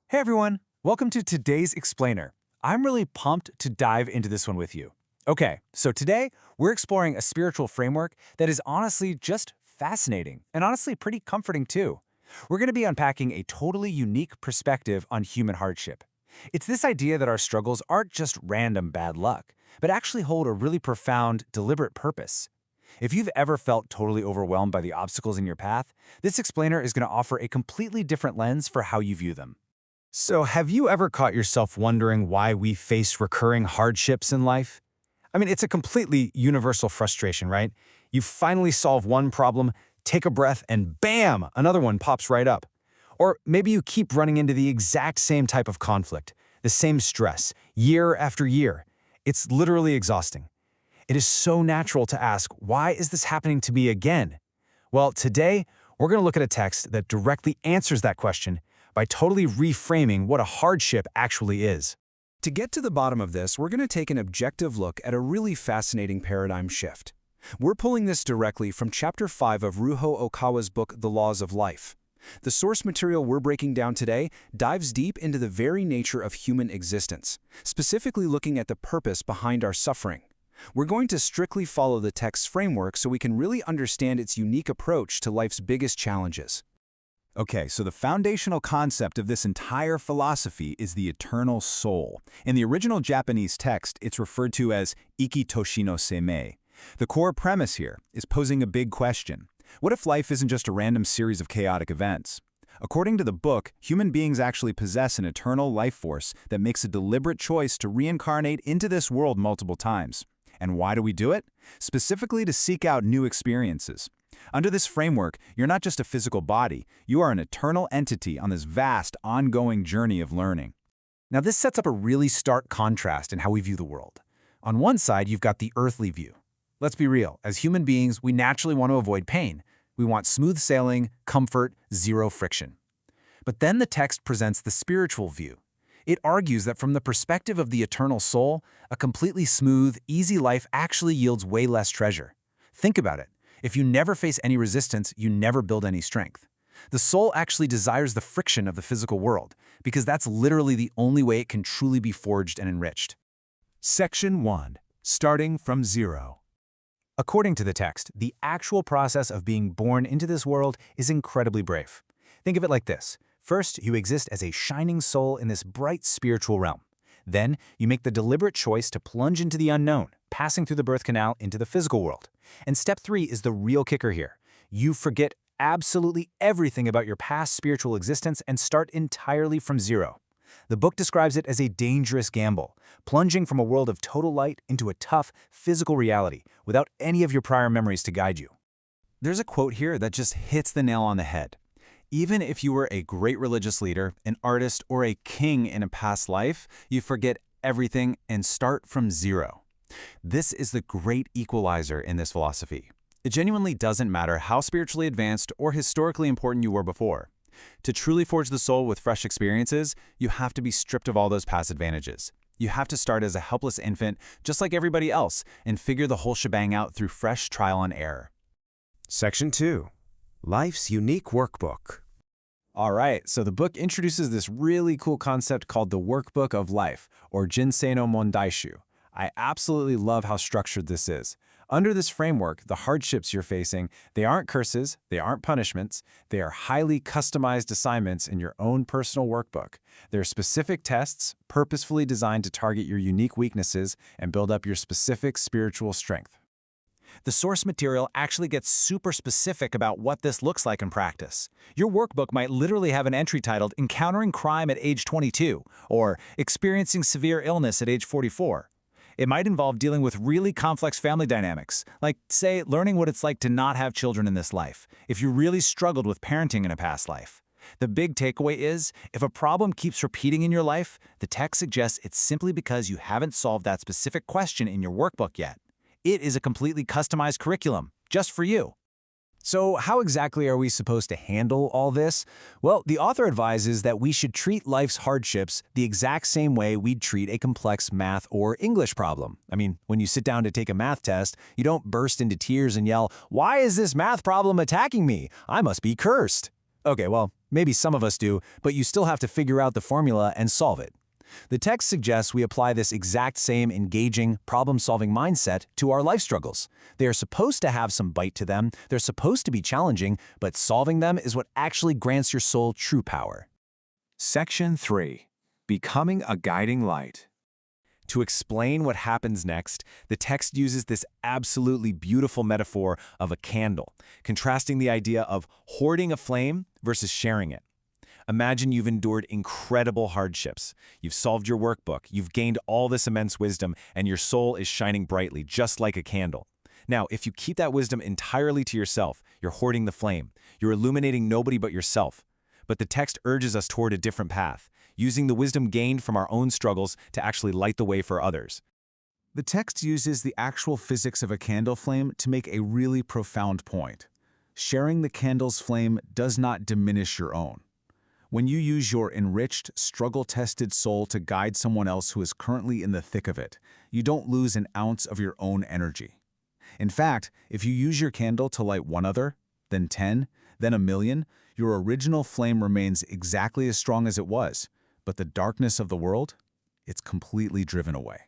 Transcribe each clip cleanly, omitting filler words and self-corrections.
Hey everyone, welcome to today's Explainer. I'm really pumped to dive into this one with you. Okay, so today we're exploring a spiritual framework that is honestly just fascinating and honestly pretty comforting too. We're going to be unpacking a totally unique perspective on human hardship. It's this idea that our struggles aren't just random bad luck, but actually hold a really profound, deliberate purpose. If you've ever felt totally overwhelmed by the obstacles in your path, this explainer is going to offer a completely different lens for how you view them. So, have you ever caught yourself wondering why we face recurring hardships in life? It's a completely universal frustration, right? You finally solve one problem, take a breath, and bam, another one pops right up. Or maybe you keep running into the exact same type of conflict, the same stress, year after year. It's literally exhausting. It is so natural to ask, why is this happening to me again? Well, today, we're going to look at a text that directly answers that question by totally reframing what a hardship actually is. To get to the bottom of this, we're going to take an objective look at a really fascinating paradigm shift. We're pulling this directly from Chapter 5 of Ryuho Okawa's book, The Laws of Life. The source material we're breaking down today dives deep into the very nature of human existence, specifically looking at the purpose behind our suffering. We're going to strictly follow the text's framework so we can really understand its unique approach to life's biggest challenges. Okay, so the foundational concept of this entire philosophy is the eternal soul. In the original Japanese text, it's referred to as Iki Toshi no Seimei. The core premise here is posing a big question. What if life isn't just a random series of chaotic events? According to the book, human beings actually possess an eternal life force that makes a deliberate choice to reincarnate into this world multiple times. And why do we do it? Specifically to seek out new experiences. Under this framework, you're not just a physical body, you are an eternal entity on this vast, ongoing journey of learning. Now, this sets up a really stark contrast in how we view the world. On one side, you've got the earthly view. Let's be real, as human beings, we naturally want to avoid pain. We want smooth sailing, comfort, zero friction. But then the text presents the spiritual view. It argues that from the perspective of the eternal soul, a completely smooth, easy life actually yields way less treasure. Think about it. If you never face any resistance, you never build any strength. The soul actually desires the friction of the physical world, because that's literally the only way it can truly be forged and enriched. Section 1. Starting from zero. According to the text, the actual process of being born into this world is incredibly brave. Think of it like this. First, you exist as a shining soul in this bright spiritual realm. Then, you make the deliberate choice to plunge into the unknown, passing through the birth canal into the physical world. And step 3 is the real kicker here. You forget absolutely everything about your past spiritual existence and start entirely from zero. The book describes it as a dangerous gamble, plunging from a world of total light into a tough, physical reality without any of your prior memories to guide you. There's a quote here that just hits the nail on the head. Even if you were a great religious leader, an artist, or a king in a past life, you forget everything and start from zero. This is the great equalizer in this philosophy. It genuinely doesn't matter how spiritually advanced or historically important you were before. To truly forge the soul with fresh experiences, you have to be stripped of all those past advantages. You have to start as a helpless infant, just like everybody else, and figure the whole shebang out through fresh trial and error. Section 2. Life's Unique Workbook. All right, so the book introduces this really cool concept called the Workbook of Life, or Jinsei no Mondaishu. I absolutely love how structured this is. Under this framework, the hardships you're facing, they aren't curses, they aren't punishments, they are highly customized assignments in your own personal workbook. They're specific tests, purposefully designed to target your unique weaknesses and build up your specific spiritual strength. The source material actually gets super specific about what this looks like in practice. Your workbook might literally have an entry titled Encountering Crime at age 22 or Experiencing Severe Illness at age 44. It might involve dealing with really complex family dynamics, like, say, learning what it's like to not have children in this life, if you really struggled with parenting in a past life. The big takeaway is, if a problem keeps repeating in your life, the text suggests it's simply because you haven't solved that specific question in your workbook yet. It is a completely customized curriculum, just for you. So how exactly are we supposed to handle all this? Well, the author advises that we should treat life's hardships the exact same way we'd treat a complex math or English problem. When you sit down to take a math test, you don't burst into tears and yell, "Why is this math problem attacking me? I must be cursed." Okay, well, Maybe some of us do, but you still have to figure out the formula and solve it. The text suggests we apply this exact same engaging, problem-solving mindset to our life struggles. They are supposed to have some bite to them, they're supposed to be challenging, but solving them is what actually grants your soul true power. Section 3. Becoming a guiding light. To explain what happens next, the text uses this absolutely beautiful metaphor of a candle, contrasting the idea of hoarding a flame versus sharing it. Imagine you've endured incredible hardships. You've solved your workbook, you've gained all this immense wisdom, and your soul is shining brightly, just like a candle. Now, if you keep that wisdom entirely to yourself, you're hoarding the flame. You're illuminating nobody but yourself. But the text urges us toward a different path, using the wisdom gained from our own struggles to actually light the way for others. The text uses the actual physics of a candle flame to make a really profound point. Sharing the candle's flame does not diminish your own. When you use your enriched, struggle-tested soul to guide someone else who is currently in the thick of it, you don't lose an ounce of your own energy. In fact, if you use your candle to light one other, then 10, then 1,000,000, your original flame remains exactly as strong as it was, but the darkness of the world, it's completely driven away.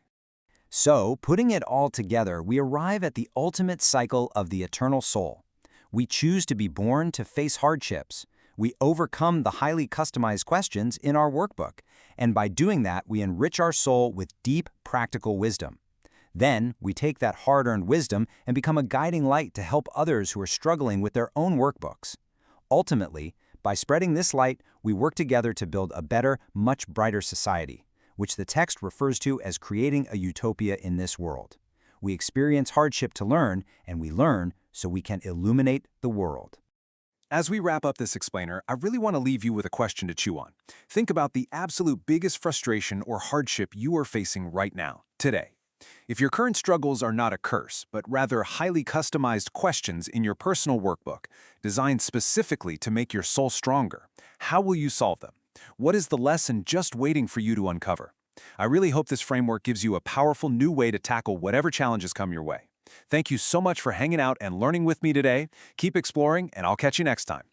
So, putting it all together, we arrive at the ultimate cycle of the eternal soul. We choose to be born to face hardships. We overcome the highly customized questions in our workbook, and by doing that, we enrich our soul with deep, practical wisdom. Then, we take that hard-earned wisdom and become a guiding light to help others who are struggling with their own workbooks. Ultimately, by spreading this light, we work together to build a better, much brighter society, which the text refers to as creating a utopia in this world. We experience hardship to learn, and we learn so we can illuminate the world. As we wrap up this explainer, I really want to leave you with a question to chew on. Think about the absolute biggest frustration or hardship you are facing right now, today. If your current struggles are not a curse, but rather highly customized questions in your personal workbook, designed specifically to make your soul stronger, how will you solve them? What is the lesson just waiting for you to uncover? I really hope this framework gives you a powerful new way to tackle whatever challenges come your way. Thank you so much for hanging out and learning with me today. Keep exploring, and I'll catch you next time.